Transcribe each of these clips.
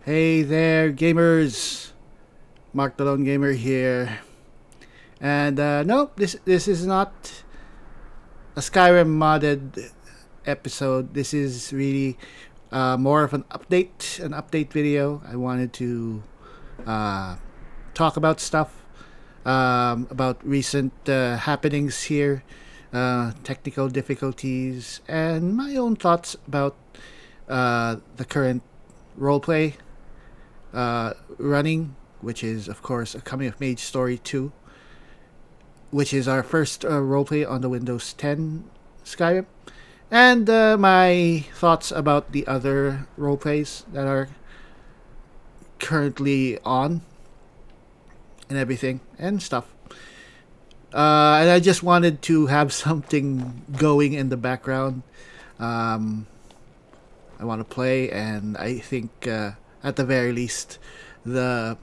Hey there, gamers! Mark the Lone Gamer here. And no, this is not a Skyrim modded episode. This is really more of an update video. I wanted to uh, talk about stuff, about recent happenings here, technical difficulties, and my own thoughts about the current roleplay running, which is, of course, a coming of age story 2, which is our first roleplay on the Windows 10 Skyrim, and my thoughts about the other roleplays that are currently on and everything and stuff. And I just wanted to have something going in the background. Um, I want to play, and I think at the very least, the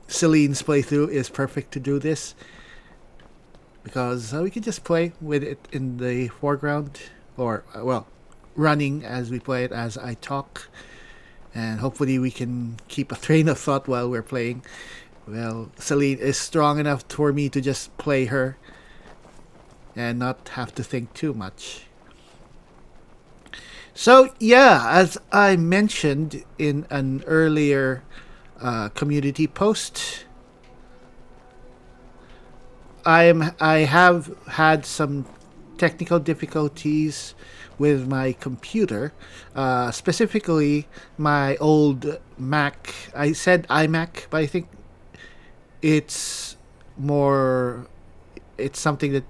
Celine's playthrough is perfect to do this because we can just play with it in the foreground, or well, running as we play it as I talk, and hopefully we can keep a train of thought while we're playing. Well, Celine is strong enough for me to just play her and not have to think too much. So yeah, as I mentioned in an earlier community post, I have had some technical difficulties with my computer, specifically my old Mac. I said iMac, but I think it's more. It's something that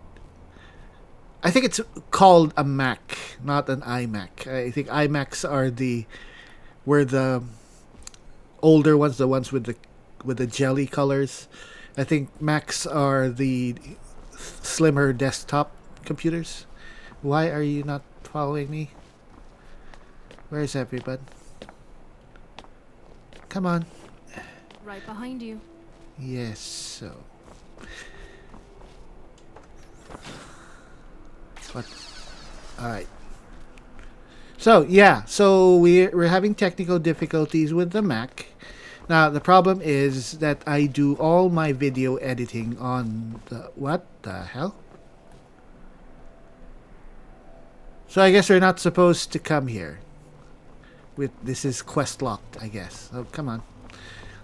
I think it's called a Mac, not an iMac. I think iMacs are the were the older ones, the ones with the jelly colors. I think Macs are the slimmer desktop computers. Why are you not following me? Where's everybody? Come on. Right behind you. Yes, so. What? Alright. So, yeah. So, we're having technical difficulties with the Mac. Now, the problem is that I do all my video editing on the... What the hell? So, I guess we're not supposed to come here. This is quest locked, I guess. Oh, come on.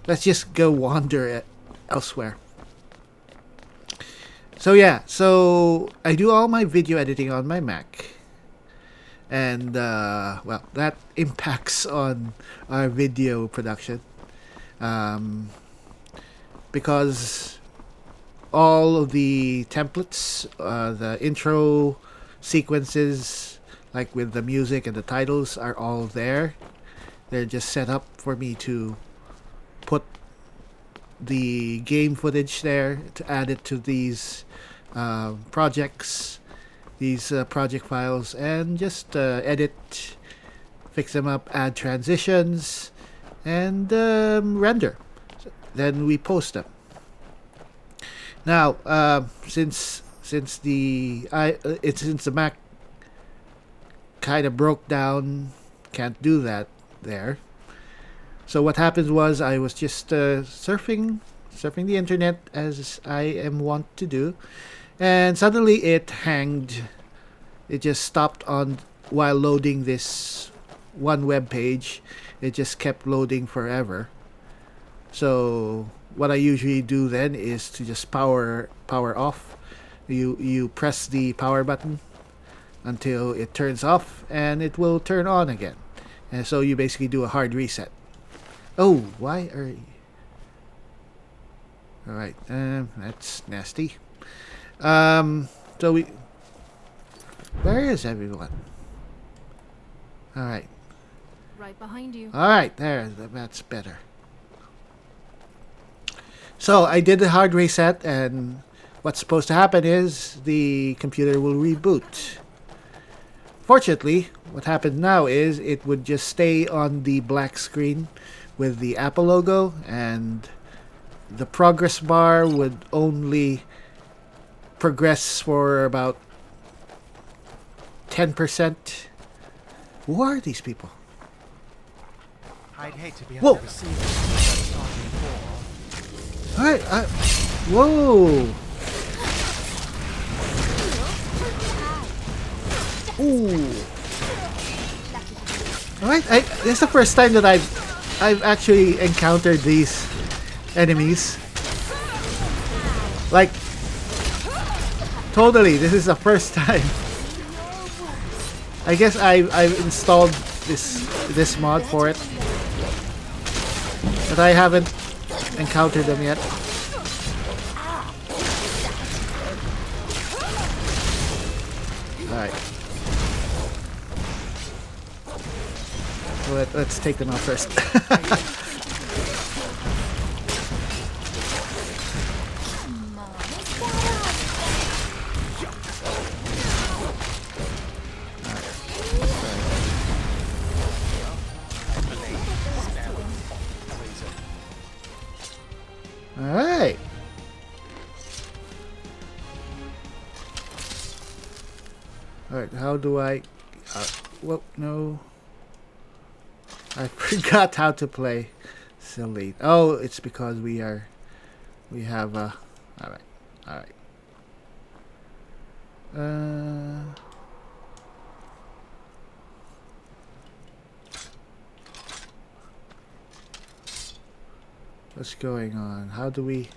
Let's just go wander elsewhere. So yeah, so I do all my video editing on my Mac, and well, that impacts on our video production, um, because all of the templates, the intro sequences, like with the music and the titles, are all there. They're just set up for me to put the game footage there, to add it to these projects, these project files, and just edit, fix them up, add transitions, and render. Then we post them. Now, since the Mac kind of broke down, can't do that there. So what happened was I was just surfing the internet as I am wont to do, and suddenly it hanged. It just stopped on while loading this one web page. It just kept loading forever. So what I usually do then is to just power off. You press the power button until it turns off, and it will turn on again. And so you basically do a hard reset. Oh, why are you... Alright, that's nasty. So we... Where is everyone? Alright. Right behind you. Alright, there, that's better. So I did the hard reset, and what's supposed to happen is the computer will reboot. Fortunately, what happened now is it would just stay on the black screen with the Apple logo, and the progress bar would only progress for about 10%. Who are these people? I'd hate to be Whoa. on the receiving end of Alright, whoa! Ooh. Alright, this is the first time that I've actually encountered these enemies. Like, totally, this is the first time. I guess I've installed this mod for it, but I haven't encountered them yet. Alright. Let's take them out first. Alright. Alright, how do I... well, no. I forgot how to play Silly. Oh, it's because we have alright. What's going on? How do we...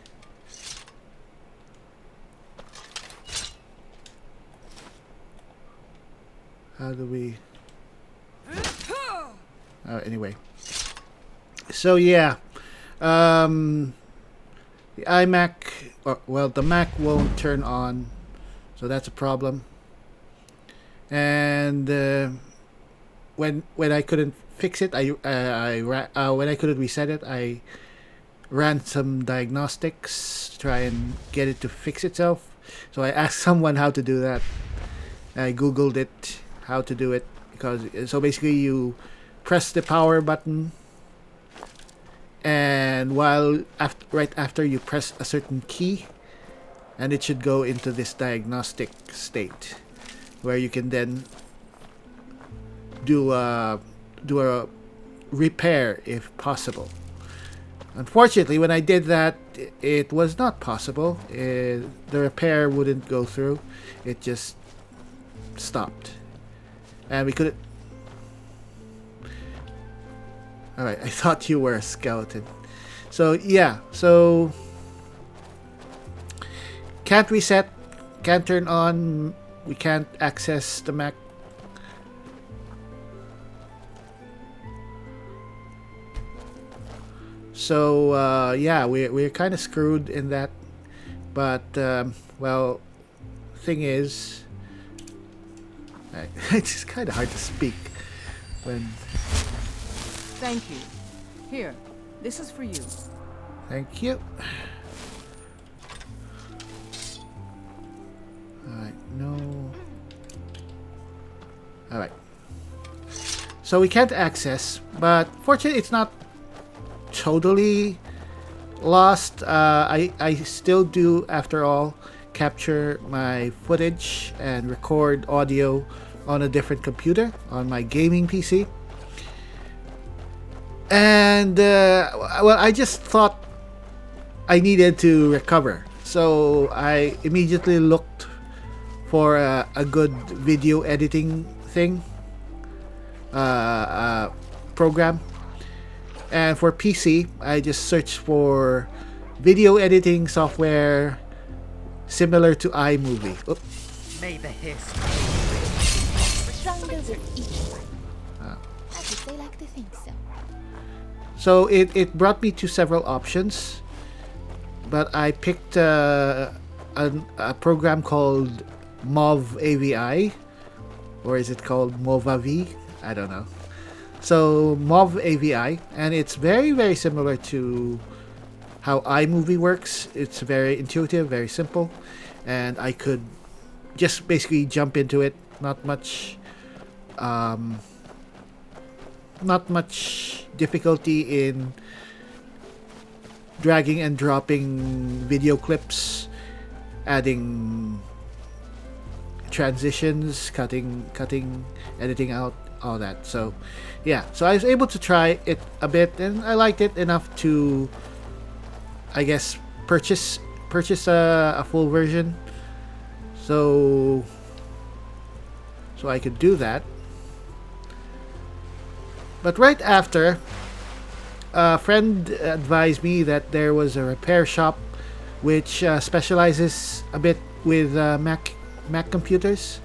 anyway. So yeah. The iMac... well, the Mac won't turn on. So that's a problem. And when I couldn't fix it, when I couldn't reset it, I ran some diagnostics to try and get it to fix itself. So I asked someone how to do that. I googled it, how to do it, because so basically you press the power button, and right after you press a certain key, and it should go into this diagnostic state where you can then do a repair if possible. Unfortunately, when I did that, it was not possible. The repair wouldn't go through. It just stopped. And we couldn't... Alright, I thought you were a skeleton. So, yeah. So, can't reset. Can't turn on. We can't access the Mac. So yeah, we're kind of screwed in that, but well, thing is, it's kind of hard to speak when. Thank you. Here, this is for you. Thank you. Alright, no. Alright. So we can't access, but fortunately it's not totally lost. I still do, after all, capture my footage and record audio on a different computer, on my gaming PC. And well, I just thought I needed to recover, so I immediately looked for a good video editing thing, program. And for PC, I just searched for video editing software similar to iMovie. Oop. May the hiss. Triangles are equal. At least they like to think so. So it brought me to several options, but I picked a program called Mov AVI, or is it called Movavi? I don't know. So Mov AVI, and it's very, very similar to how iMovie works. It's very intuitive, very simple, and I could just basically jump into it. Not much difficulty in dragging and dropping video clips, adding transitions, cutting, editing out. all that. So yeah, so I was able to try it a bit, and I liked it enough to, I guess, purchase a full version. So I could do that. But right after, a friend advised me that there was a repair shop which specializes a bit with Mac computers.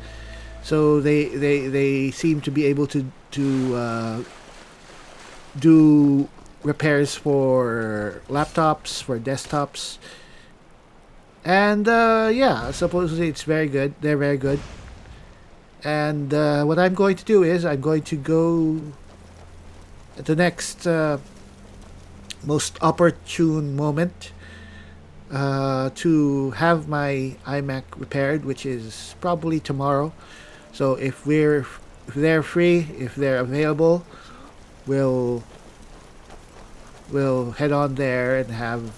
So they seem to be able to do repairs for laptops, for desktops, and yeah, supposedly it's very good. They're very good. And what I'm going to do is I'm going to go at the next most opportune moment to have my iMac repaired, which is probably tomorrow. So if they're free, if they're available, we'll head on there and have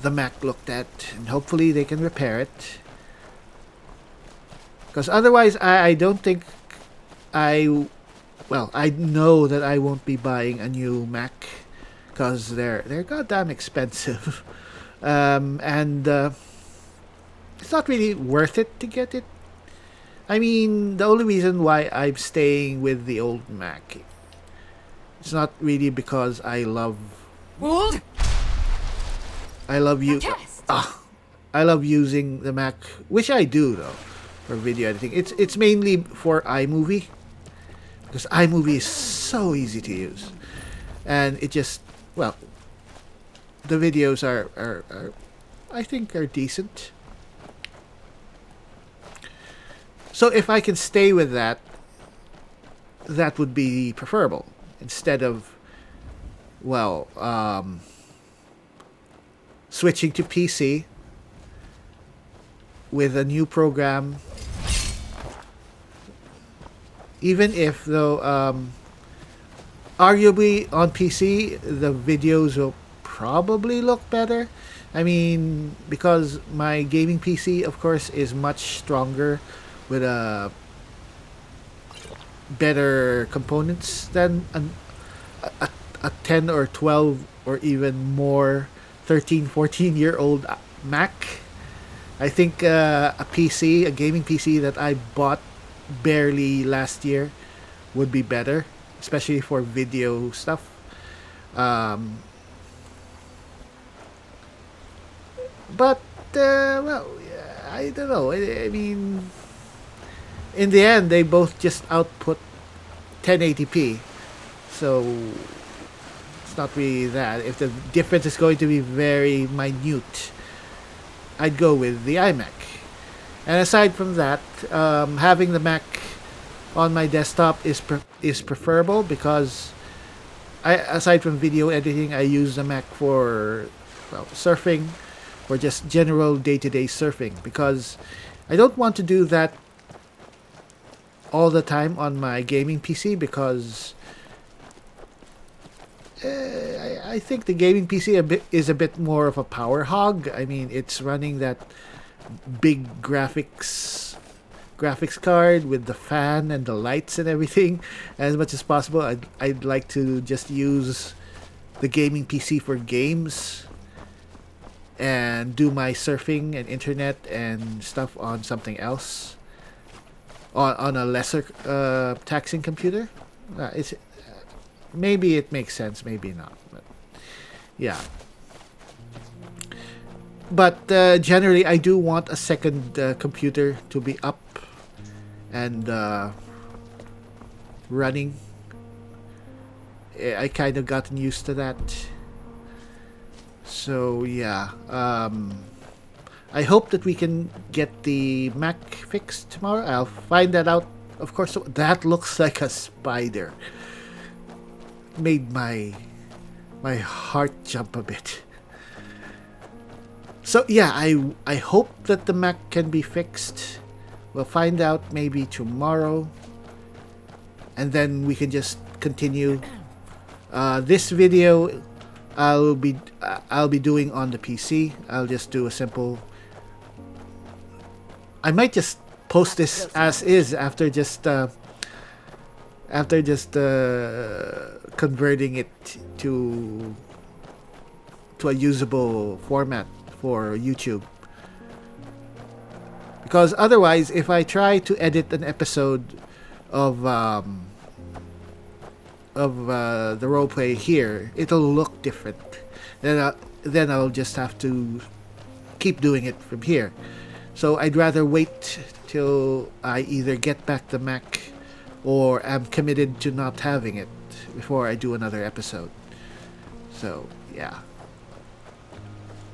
the Mac looked at, and hopefully they can repair it. Because otherwise, I don't think I know that I won't be buying a new Mac, because they're goddamn expensive. And it's not really worth it to get it. I mean, the only reason why I'm staying with the old Mac, it's not really because I love I love using the Mac, which I do though, for video editing. It's mainly for iMovie, because iMovie is so easy to use, and it just, well, the videos are I think are decent. So if I can stay with that, that would be preferable, instead of, well, switching to PC with a new program. Even if, though, arguably on PC the videos will probably look better. I mean, because my gaming PC, of course, is much stronger with better components than a 10 or 12 or even more 13, 14-year-old Mac. I think a gaming PC that I bought barely last year would be better, especially for video stuff. But well, I don't know. I mean, in the end, they both just output 1080p, so it's not really that. If the difference is going to be very minute, I'd go with the iMac. And aside from that, having the Mac on my desktop is preferable, because aside from video editing, I use the Mac for, well, surfing, or just general day-to-day surfing, because I don't want to do that all the time on my gaming PC, because I think the gaming PC is a bit more of a power hog. I mean, it's running that big graphics card with the fan and the lights and everything. As much as possible, I'd like to just use the gaming PC for games and do my surfing and internet and stuff on something else, on a lesser taxing computer. It's maybe it makes sense, maybe not, but yeah. But generally, I do want a second computer to be up and running. I kind of gotten used to that. So yeah, I hope that we can get the Mac fixed tomorrow. I'll find that out, of course. So that looks like a spider. Made my heart jump a bit. So yeah, I hope that the Mac can be fixed. We'll find out maybe tomorrow, and then we can just continue. This video I'll be doing on the PC. I'll just do a simple. I might just post this as is after just after just converting it to a usable format for YouTube. Because otherwise, if I try to edit an episode of the roleplay here, it'll look different. Then I'll just have to keep doing it from here. So I'd rather wait till I either get back the Mac or am committed to not having it before I do another episode. So yeah.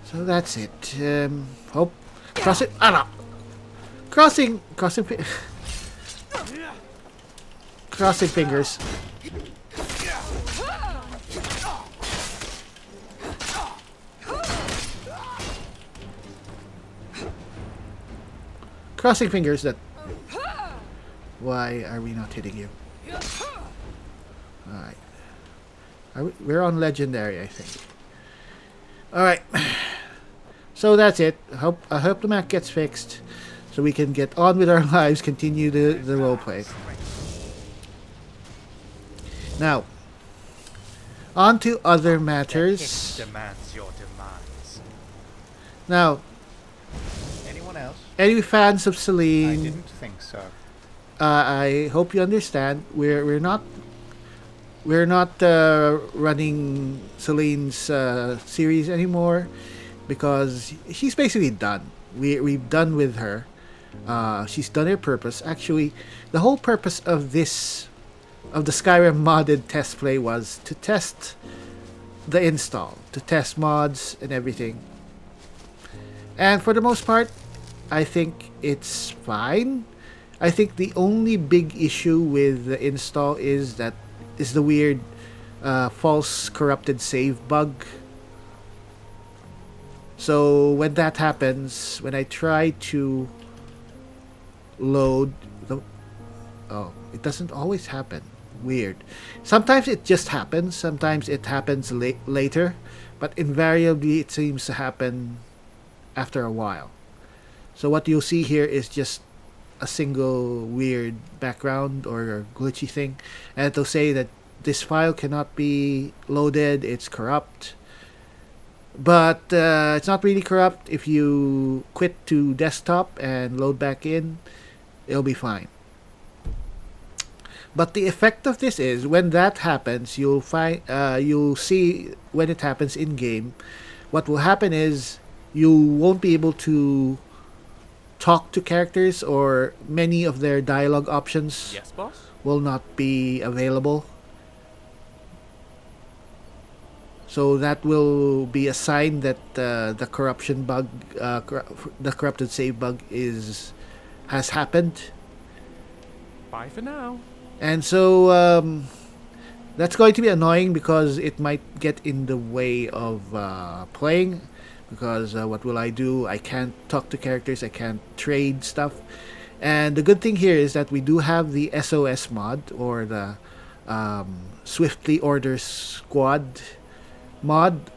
So that's it. Hope crossing. Crossing crossing fingers. Crossing fingers that. Why are we not hitting you? Alright. We're on legendary, I think. Alright. So that's it. I hope the Mac gets fixed so we can get on with our lives, continue the roleplay. Now, on to other matters. Demands your demands. Now, Anyone else? any fans of I Celine, didn't think so. I hope you understand. We're not running Celine's series anymore because she's basically done. We've done with her. She's done her purpose. Actually, the whole purpose of the Skyrim modded test play was to test the install, to test mods and everything. And for the most part, I think it's fine. I think the only big issue with the install is the weird false corrupted save bug. So when that happens, when I try to load it doesn't always happen. Weird. Sometimes it just happens. Sometimes it happens later, but invariably it seems to happen after a while. So what you'll see here is just a single weird background or glitchy thing, and it'll say that this file cannot be loaded, it's corrupt. But it's not really corrupt. If you quit to desktop and load back in, it'll be fine. But the effect of this is when that happens, you'll see when it happens in game. What will happen is you won't be able to talk to characters, or many of their dialogue options Yes, boss? will not be available. So that will be a sign that the corruption bug, the corrupted save bug has happened. Bye for now. And so that's going to be annoying because it might get in the way of playing. Because what will I do? I can't talk to characters, I can't trade stuff. And the good thing here is that we do have the SOS mod, or the Swiftly Order Squad mod.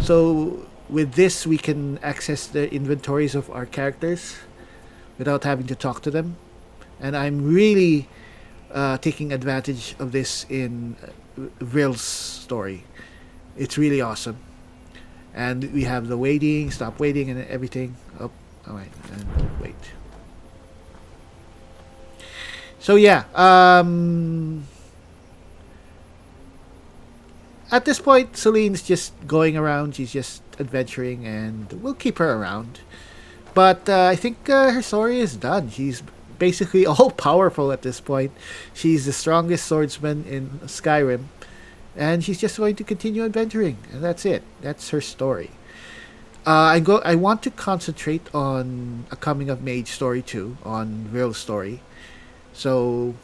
So with this we can access the inventories of our characters without having to talk to them. And I'm really taking advantage of this in Vrill's story. It's really awesome. And we have the waiting, stop waiting, and everything. Oh, alright, and wait. So yeah, at this point, Celine's just going around. She's just adventuring, and we'll keep her around. But I think her story is done. She's basically all powerful at this point. She's the strongest swordsman in Skyrim. And she's just going to continue adventuring, and that's it. That's her story. I want to concentrate on a coming of age story too, on Vrill's story. So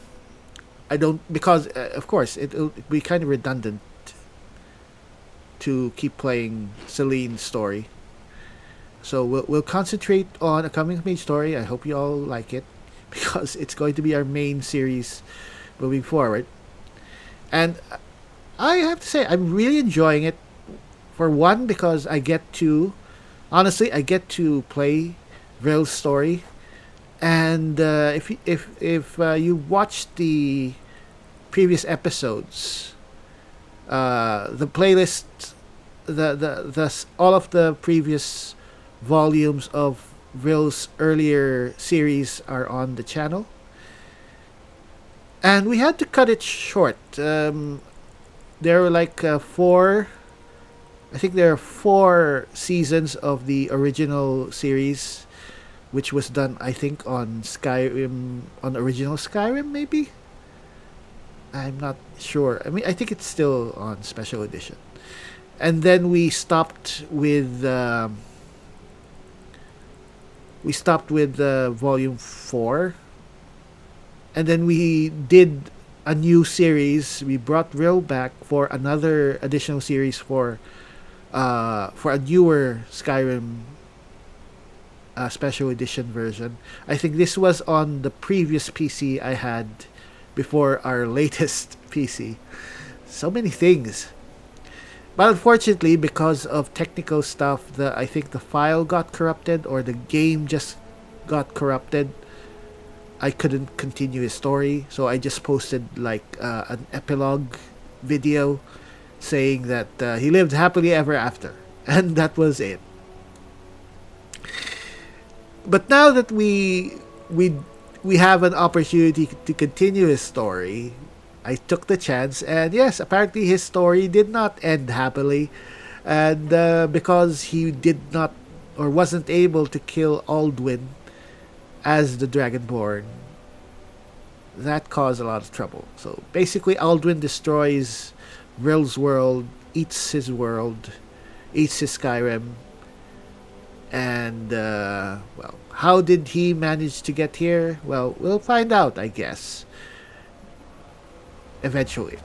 I don't, because of course it'll be kind of redundant to keep playing Celine's story. So we'll concentrate on a coming of age story. I hope you all like it because it's going to be our main series moving forward. And I have to say, I'm really enjoying it. For one, because I get to play Vrill's story, and if you watched the previous episodes, the playlist, the all of the previous volumes of Rill's earlier series are on the channel, and we had to cut it short. There were like four. I think there are 4 seasons of the original series, which was done, I think, on Skyrim, on original Skyrim, maybe. I'm not sure. I mean, I think it's still on special edition. And then we stopped with volume 4, and then we did a new series. We brought Rill back for another additional series for a newer Skyrim special edition version. I think this was on the previous PC I had before our latest PC. So many things. But unfortunately, because of technical stuff, I think the file got corrupted, or the game just got corrupted. I couldn't continue his story, so I just posted like an epilogue video saying that he lived happily ever after, and that was it. But now that we have an opportunity to continue his story, I took the chance, and yes, apparently his story did not end happily, and because he did not, or wasn't able to kill Alduin as the Dragonborn, that caused a lot of trouble. So basically, Alduin destroys Rill's world, eats his world, eats his Skyrim, and well, how did he manage to get here? Well, we'll find out, I guess, eventually.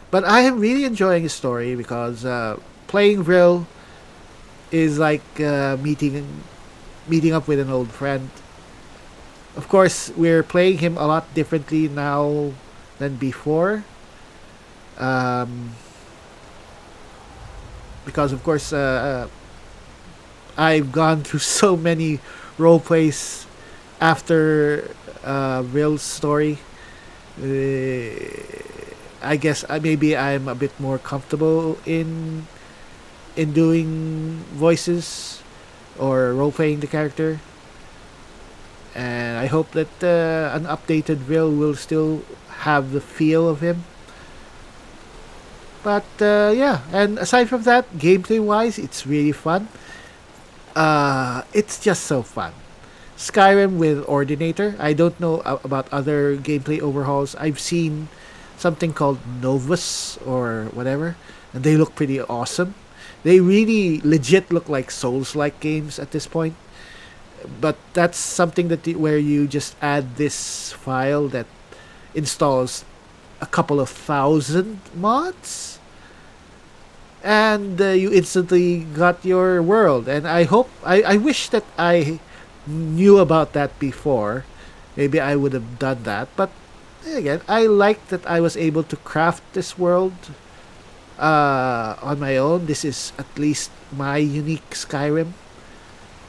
But I am really enjoying his story, because playing Rill is like meeting up with an old friend. Of course, we're playing him a lot differently now than before. Because of course I've gone through so many roleplays after Rill's story. I guess maybe I'm a bit more comfortable in doing voices or role-playing the character, and I hope that an updated Rill will still have the feel of him. But yeah, and aside from that, gameplay-wise, it's really fun. It's just so fun. Skyrim with Ordinator. I don't know about other gameplay overhauls. I've seen something called Novus or whatever, and they look pretty awesome. They really legit look like Souls-like games at this point. But that's something that where you just add this file that installs a couple of thousand mods, and you instantly got your world. And I wish that I knew about that before. Maybe I would have done that. But again, I like that I was able to craft this world on my own. This is at least my unique Skyrim,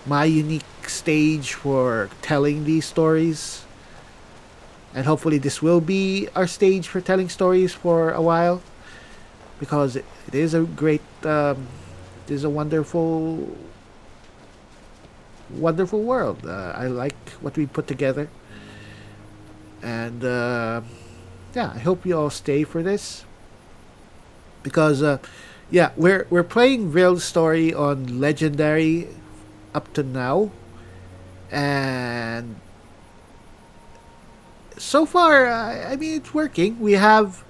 my unique stage for telling these stories, and hopefully this will be our stage for telling stories for a while, because it is a great it is a wonderful world. I like what we put together, and yeah, I hope you all stay for this, because yeah, we're playing Rill's story on Legendary up to now, and so far I mean, it's working. We have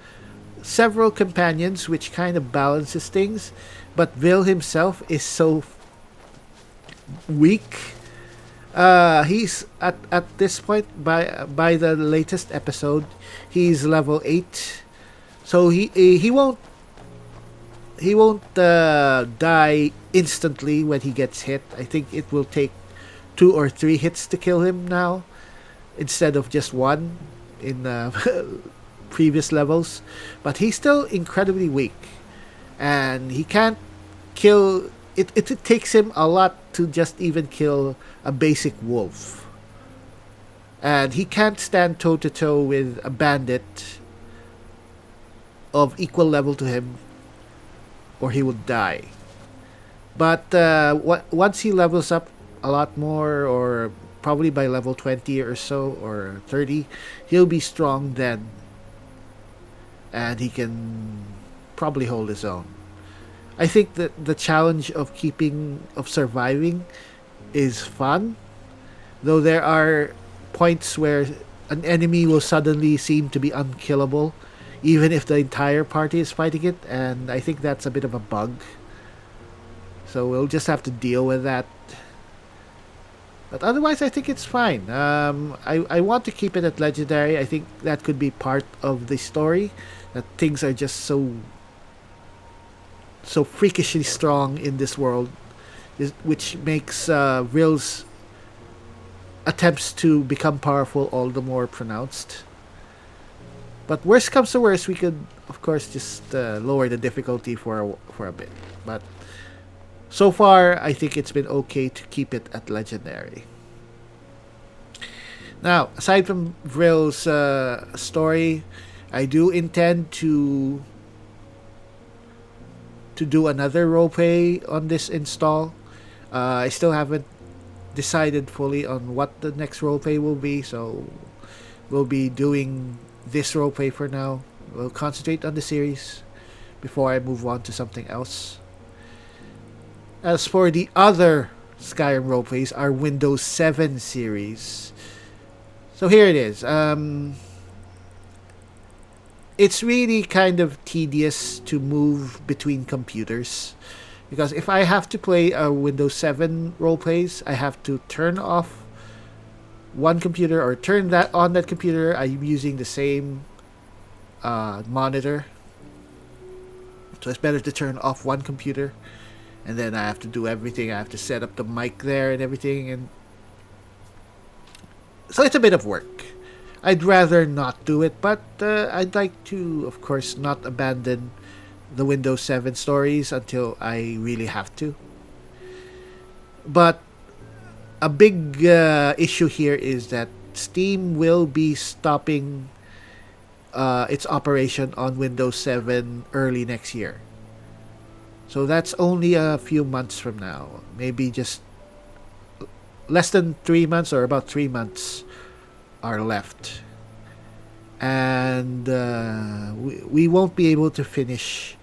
several companions, which kind of balances things, but Rill himself is so weak. He's at this point, by the latest episode, he's level 8, so he won't die instantly when he gets hit. I think it will take 2 or 3 hits to kill him now, instead of just 1 in previous levels. But he's still incredibly weak, and he can't kill. It takes him a lot to just even kill a basic wolf. and he can't stand toe to toe with a bandit of equal level to him, or he would die. But once he levels up a lot more, or probably by level 20 or so, or 30, he'll be strong then, and he can probably hold his own. I think that the challenge of surviving is fun, though there are points where an enemy will suddenly seem to be unkillable, even if the entire party is fighting it, and I think that's a bit of a bug. So we'll just have to deal with that. But otherwise, I think it's fine. I want to keep it at Legendary. I think that could be part of the story, that things are just so freakishly strong in this world, which makes Ril's attempts to become powerful all the more pronounced. But worst comes to worst, we could, of course, just lower the difficulty for a bit. But so far, I think it's been okay to keep it at Legendary. Now, aside from Vril's story, I do intend to do another roleplay on this install. I still haven't decided fully on what the next roleplay will be, so we'll be doing this roleplay for now. We'll concentrate on the series before I move on to something else. As for the other Skyrim roleplays, our Windows 7 series. So here it is. It's really kind of tedious to move between computers, because if I have to play a Windows 7 roleplays, I have to turn off one computer or turn that on that computer. I'm using the same monitor, so it's better to turn off one computer, and then I have to do everything. I have to set up the mic there and everything, and so it's a bit of work. I'd rather not do it, but I'd like to, of course, not abandon the Windows 7 stories until I really have to. But a big issue here is that Steam will be stopping its operation on Windows 7 early next year. So that's only a few months from now. Maybe just less than 3 months, or about 3 months are left. And we won't be able to finish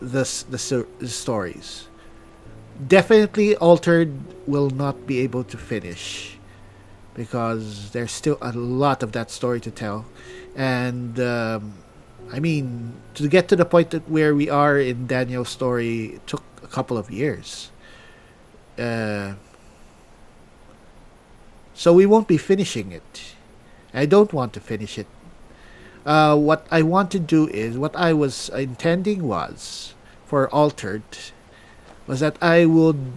the stories. Definitely Altered will not be able to finish, because there's still a lot of that story to tell. And I mean, to get to the point that where we are in Daniel's story, it took a couple of years. So we won't be finishing it. I don't want to finish it. What I want to do is, what I was intending was, for Altered, was that I would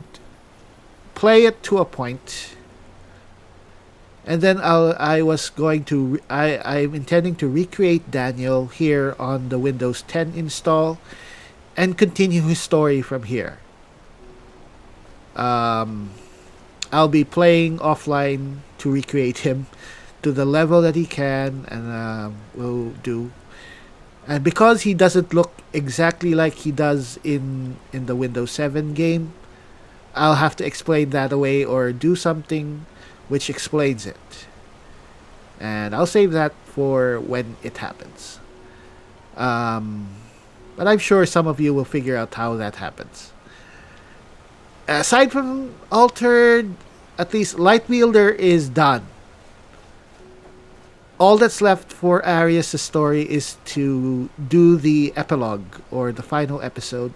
play it to a point, and then I'm intending to recreate Daniel here on the Windows 10 install, and continue his story from here. I'll be playing offline to recreate him to the level that he can, and will do. And because he doesn't look exactly like he does in the Windows 7 game, I'll have to explain that away or do something which explains it. And I'll save that for when it happens. But I'm sure some of you will figure out how that happens. Aside from Altered, at least Lightwielder is done. All that's left for Arius' story is to do the epilogue, or the final episode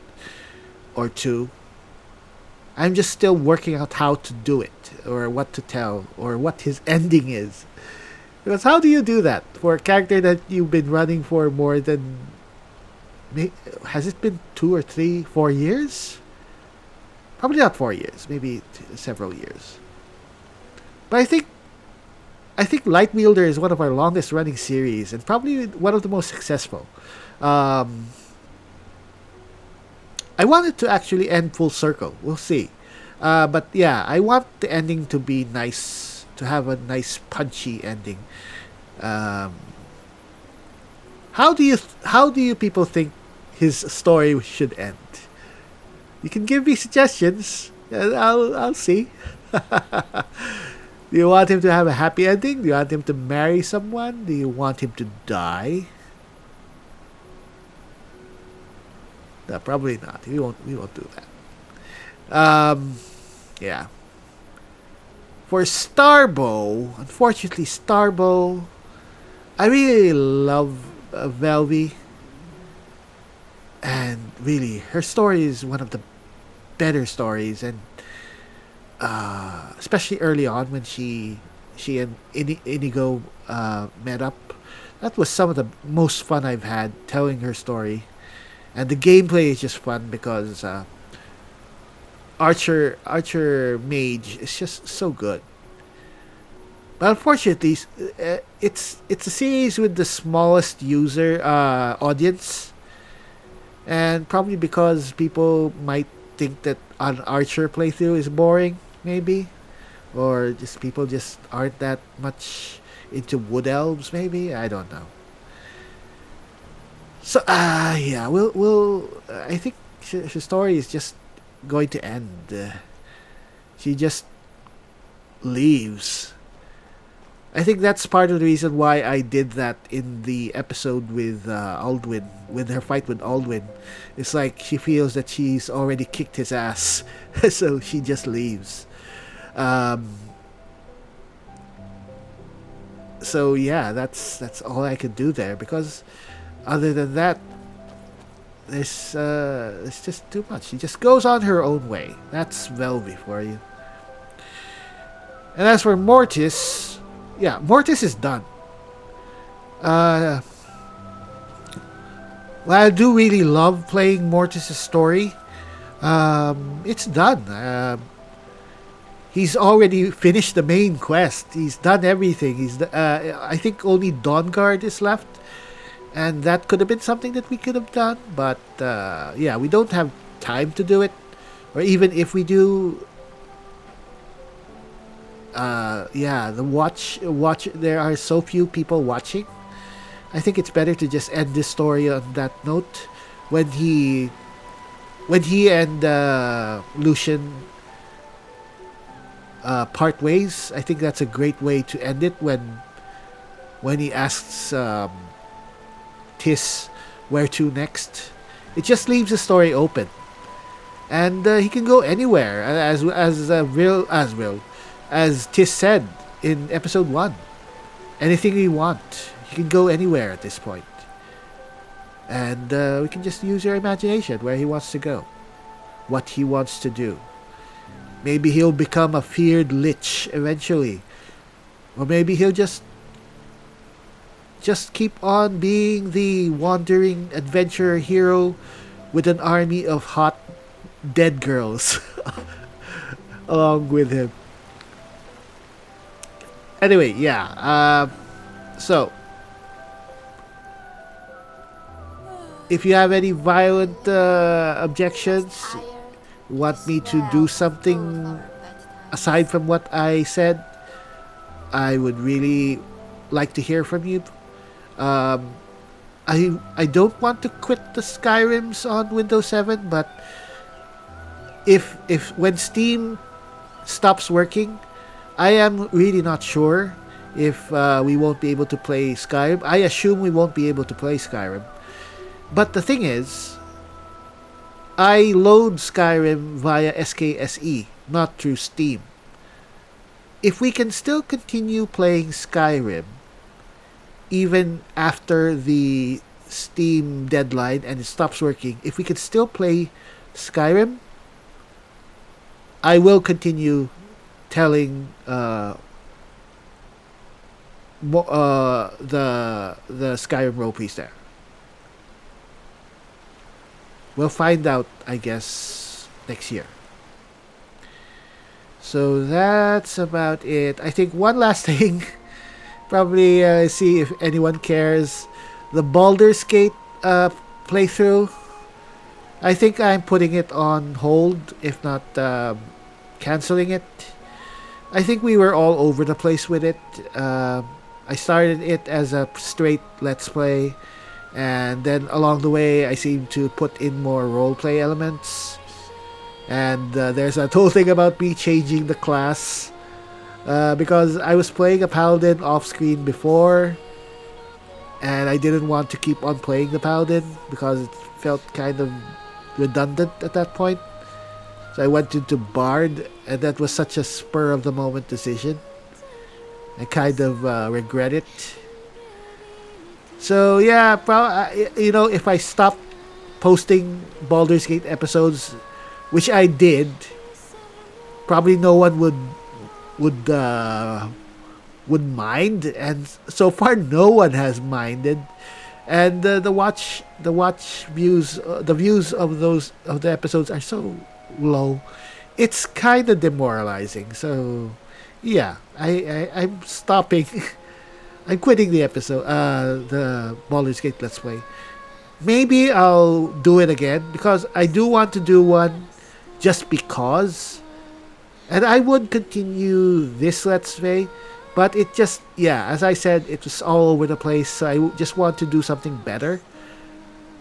or two. I'm just still working out how to do it, or what to tell, or what his ending is. Because how do you do that for a character that you've been running for more than... Has it been 2 or 3, 4 years? Probably not 4 years, maybe several years. But I think Lightwielder is one of our longest running series, and probably one of the most successful. I want it to actually end full circle. We'll see. But yeah, I want the ending to be nice to have a nice punchy ending. Um, how do you people think his story should end? You can give me suggestions. I'll see. Do you want him to have a happy ending? Do you want him to marry someone? Do you want him to die? No, probably not. We won't do that. Yeah. For Starbow, unfortunately, Starbow, I really love Velvy, and really, her story is one of the better stories, and especially early on when she and Inigo met up. That was some of the most fun I've had telling her story, and the gameplay is just fun because Archer Mage is just so good. But unfortunately, it's a series with the smallest user audience, and probably because people might think that an Archer playthrough is boring, maybe, or just people just aren't that much into wood elves. Maybe, I don't know. So yeah, we'll I think her story is just going to end. She just leaves. I think that's part of the reason why I did that in the episode with Aldwin, with her fight with Aldwin. It's like she feels that she's already kicked his ass, so she just leaves. So yeah, that's all I could do there, because other than that, there's it's just too much. She just goes on her own way. That's Velvy for you. And as for Mortis, yeah, Mortis is done. Well, I do really love playing Mortis' story. It's done. He's already finished the main quest. He's done everything. I think only Dawnguard is left, and that could have been something that we could have done. But yeah, we don't have time to do it, or even if we do. Yeah, the watch. There are so few people watching. I think it's better to just end this story on that note. When he and Lucian part ways, I think that's a great way to end it. When he asks Tis where to next, it just leaves the story open, and he can go anywhere, as Tis said in episode 1. Anything we want, you can go anywhere at this point. And we can just use your imagination where he wants to go, what he wants to do. Maybe he'll become a feared lich eventually. Or maybe he'll just keep on being the wandering adventurer hero with an army of hot dead girls along with him. Anyway, yeah. So, if you have any violent objections, want me to do something aside from what I said, I would really like to hear from you. I don't want to quit the Skyrims on Windows 7, but if when Steam stops working, I am really not sure if we won't be able to play Skyrim. I assume we won't be able to play Skyrim. But the thing is, I load Skyrim via SKSE, not through Steam. If we can still continue playing Skyrim, even after the Steam deadline and it stops working, if we can still play Skyrim, I will continue telling the Skyrim roleplays there. We'll find out, I guess, next year. So that's about it. I think one last thing, probably see if anyone cares. The Baldur's Gate playthrough, I think I'm putting it on hold, if not canceling it. I think we were all over the place with it. I started it as a straight let's play, and then along the way I seemed to put in more roleplay elements. And there's a whole thing about me changing the class because I was playing a paladin off screen before, and I didn't want to keep on playing the paladin because it felt kind of redundant at that point. So I went into Bard, and that was such a spur of the moment decision. I kind of regret it. So yeah, if I stopped posting Baldur's Gate episodes, which I did, probably no one would mind, and so far no one has minded. And the views of the episodes are so low, it's kind of demoralizing. So yeah, I'm stopping. I'm quitting the the Baldur's Gate Let's Play. Maybe I'll do it again because I do want to do one just because, and I would continue this Let's Play, but it just, yeah, as I said, it was all over the place. So I just want to do something better.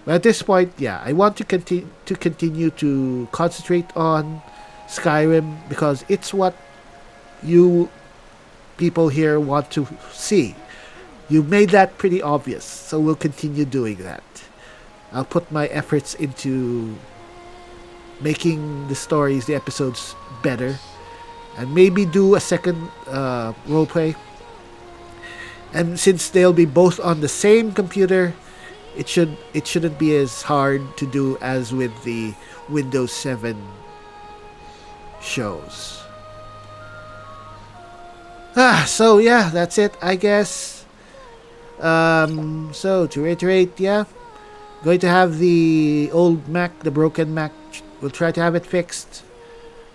But at this point, yeah, I want to continue to concentrate on Skyrim because it's what you people here want to see. You made that pretty obvious, so we'll continue doing that. I'll put my efforts into making the stories, the episodes better, and maybe do a second roleplay. And since they'll be both on the same computer, it shouldn't be as hard to do as with the Windows 7 shows. So yeah, that's it, I guess. So to reiterate, yeah, going to have the old Mac, the broken Mac. We'll try to have it fixed.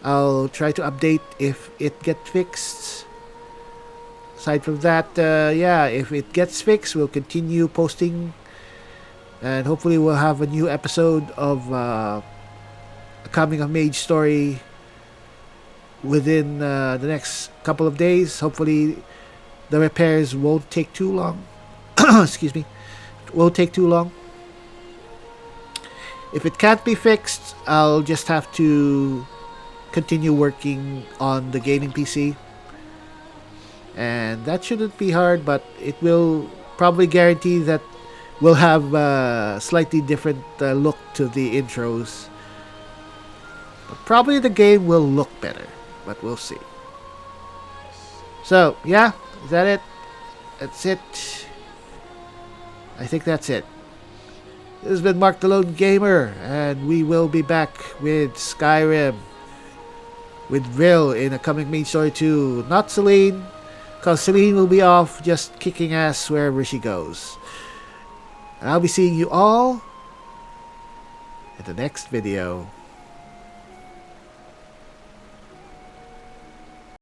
I'll try to update if it gets fixed. Aside from that, yeah, if it gets fixed, we'll continue posting, and hopefully we'll have a new episode of a coming of age story within the next couple of days. Hopefully the repairs won't take too long. Excuse me. It won't take too long. If it can't be fixed, I'll just have to continue working on the gaming PC. And that shouldn't be hard, but it will probably guarantee that we'll have a slightly different look to the intros. But probably the game will look better, but we'll see. So, yeah, is that it? That's it. I think that's it. This has been Mark the Lone Gamer, and we will be back with Skyrim, with Vil in a coming main story too. Not Celine, because Celine will be off just kicking ass wherever she goes. And I'll be seeing you all in the next video.